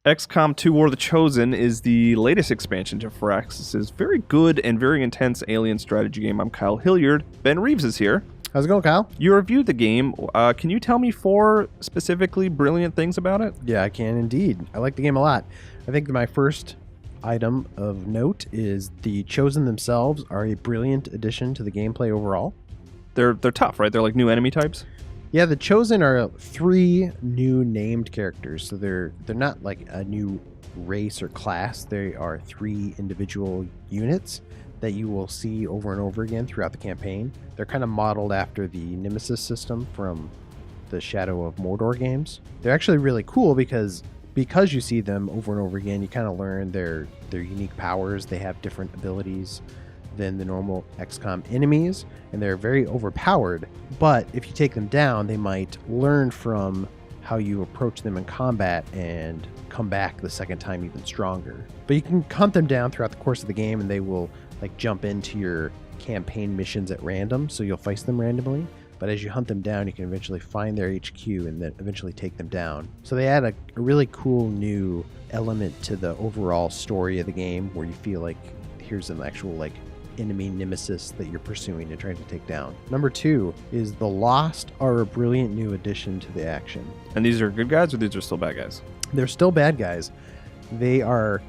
XCOM 2 War of the Chosen is the latest expansion to Firaxis' very good and very intense alien strategy game. I'm Kyle Hilliard. Ben Reeves is here. How's it going, Kyle? You reviewed the game. Can you tell me 4 specifically brilliant things about it? Yeah, I can indeed. I like the game a lot. I think my first item of note is the Chosen themselves are a brilliant addition to the gameplay overall. They're tough, right? They're like new enemy types? Yeah, the Chosen are 3 new named characters, so they're not like a new race or class. They are 3 individual units that you will see over and over again throughout the campaign. They're kind of modeled after the Nemesis system from the Shadow of Mordor games. They're actually really cool because you see them over and over again, you kind of learn their unique powers. They have different abilities than the normal XCOM enemies, and they're very overpowered. But if you take them down, they might learn from how you approach them in combat and come back the second time even stronger. But you can hunt them down throughout the course of the game, and they will like jump into your campaign missions at random, so you'll face them randomly. But as you hunt them down, you can eventually find their HQ and then eventually take them down. So they add a really cool new element to the overall story of the game, where you feel like here's an actual like enemy nemesis that you're pursuing and trying to take down. Number 2 is the Lost are a brilliant new addition to the action. And these are good guys, or these are still bad guys? They're still bad guys. They are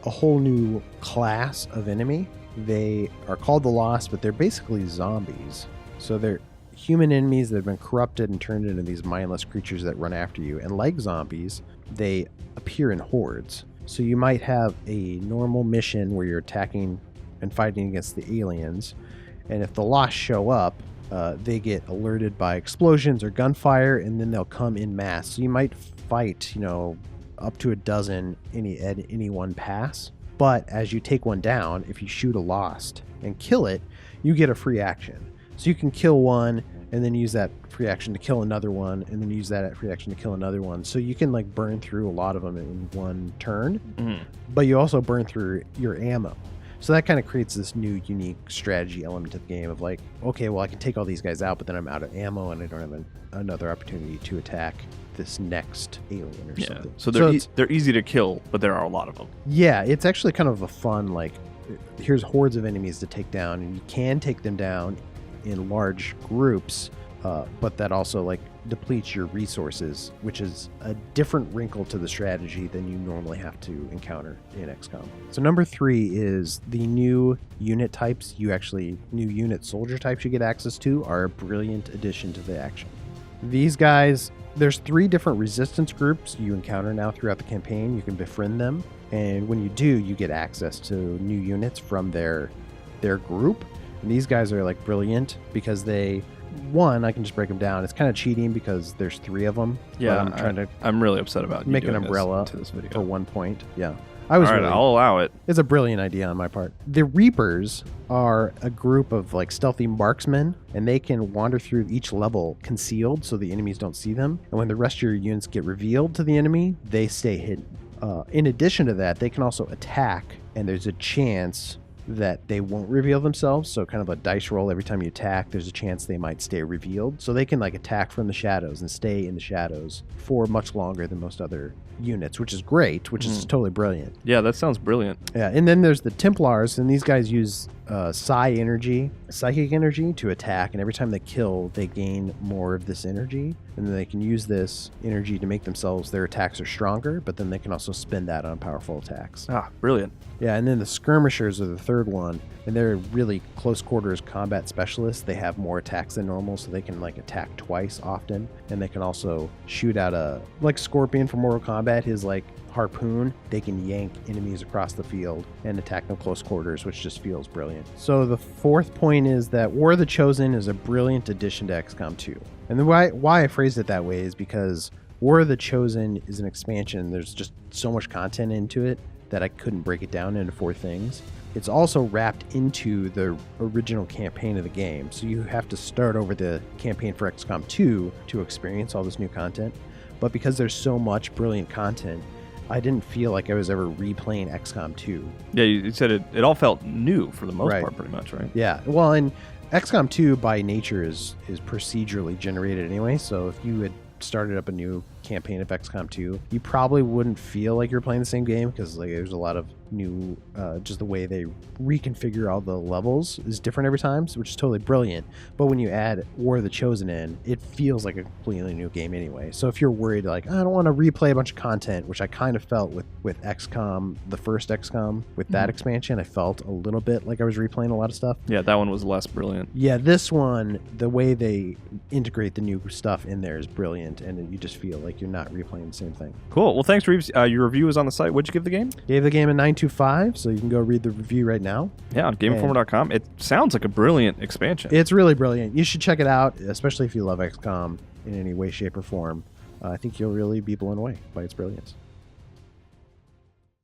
a whole new class of enemy. They are called the Lost, but they're basically zombies. So they're human enemies that have been corrupted and turned into these mindless creatures that run after you. And like zombies, they appear in hordes. So you might have a normal mission where you're attacking and fighting against the aliens, and if the Lost show up, they get alerted by explosions or gunfire, and then they'll come in mass. So you might fight, up to a dozen any one pass. But as you take one down, if you shoot a Lost and kill it, you get a free action. So you can kill one and then use that free action to kill another one, and then use that free action to kill another one. So you can like burn through a lot of them in one turn, but you also burn through your ammo. So that kind of creates this new unique strategy element to the game of like, okay, well, I can take all these guys out, but then I'm out of ammo and I don't have another opportunity to attack this next alien or something. So they're easy to kill, but there are a lot of them. Yeah, it's actually kind of a fun, like, here's hordes of enemies to take down, and you can take them down in large groups, but that also like depletes your resources, which is a different wrinkle to the strategy than you normally have to encounter in XCOM. So number 3 is the new unit types. New unit soldier types you get access to are a brilliant addition to the action. These guys, there's 3 different resistance groups you encounter now throughout the campaign. You can befriend them, and when you do, you get access to new units from their group. And these guys are like brilliant because I can just break them down. It's kind of cheating because there's 3 of them. Yeah, I'm really upset about make you an umbrella to this video for 1 point. Yeah, I'll allow it. It's a brilliant idea on my part. The Reapers are a group of like stealthy marksmen, and they can wander through each level concealed so the enemies don't see them. And when the rest of your units get revealed to the enemy, they stay hidden. In addition to that, they can also attack, and there's a chance that they won't reveal themselves. So kind of a dice roll every time you attack, there's a chance they might stay revealed. So they can like attack from the shadows and stay in the shadows for much longer than most other units, which is great, which is totally brilliant. Yeah, that sounds brilliant. Yeah, and then there's the Templars, and these guys use psychic energy to attack, and every time they kill, they gain more of this energy, and then they can use this energy to make their attacks are stronger, but then they can also spend that on powerful attacks. Brilliant. Yeah, and then the Skirmishers are the 3rd one, and they're really close quarters combat specialists. They have more attacks than normal, so they can like attack twice often, and they can also shoot out like Scorpion from Mortal Kombat, his like harpoon. They can yank enemies across the field and attack them close quarters, which just feels brilliant. So the 4th point is that War of the Chosen is a brilliant addition to XCOM 2. And why I phrased it that way is because War of the Chosen is an expansion. There's just so much content into it that I couldn't break it down into 4 things. It's also wrapped into the original campaign of the game, so you have to start over the campaign for XCOM 2 to experience all this new content. But because there's so much brilliant content, I didn't feel like I was ever replaying XCOM 2. Yeah, you said it all felt new for the most part, pretty much, right? Yeah, well, and XCOM 2 by nature is procedurally generated anyway, so if you had started up a new campaign of XCOM 2, you probably wouldn't feel like you're playing the same game because like there's a lot of new, just the way they reconfigure all the levels is different every time, which is totally brilliant. But when you add War of the Chosen in, it feels like a completely new game anyway. So if you're worried like, I don't want to replay a bunch of content, which I kind of felt with XCOM, the first XCOM, with that expansion, I felt a little bit like I was replaying a lot of stuff. Yeah, that one was less brilliant. Yeah, this one, the way they integrate the new stuff in there is brilliant, and you just feel like you're not replaying the same thing. Cool. Well, thanks, Reeves. Your review is on the site. What'd you give the game? Gave the game a 9.25, so you can go read the review right now. Yeah, on GameInformer.com. It sounds like a brilliant expansion. It's really brilliant. You should check it out, especially if you love XCOM in any way, shape, or form. I think you'll really be blown away by its brilliance.